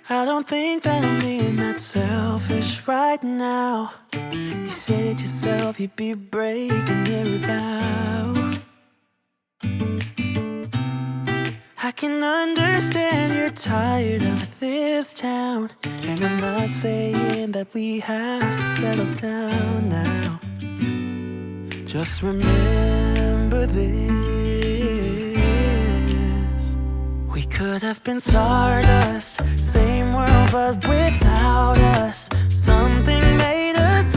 I don't think that I'm being that selfish right now. You said yourself you'd be breaking every vow. I can understand you're tired of this town, and I'm not saying that we have to settle down now. Just remember this: we could have been stardust, same world but without us. Something made us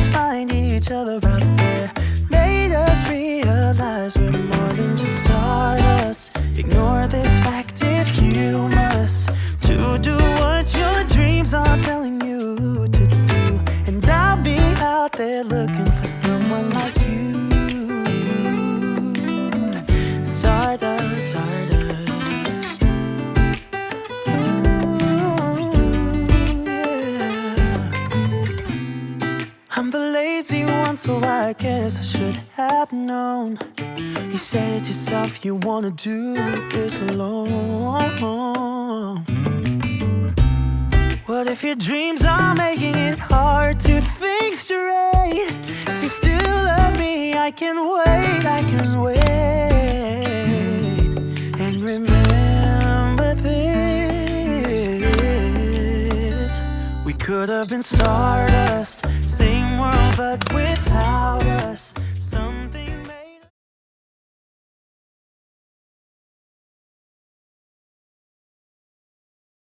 find each other out there, made us realize we're more than just stardust. Ignore this fact if you must, to do what your dreams are telling you to do. And I'll be out there looking for someone like you. Stardust, stardust. Ooh, yeah. I'm the lazy one, so I guess I should have known. You said yourself you wanna do this alone. What if your dreams are making it hard to think straight? If you still love me, I can wait, I can wait. And remember this: we could have been stardust, same world but without us.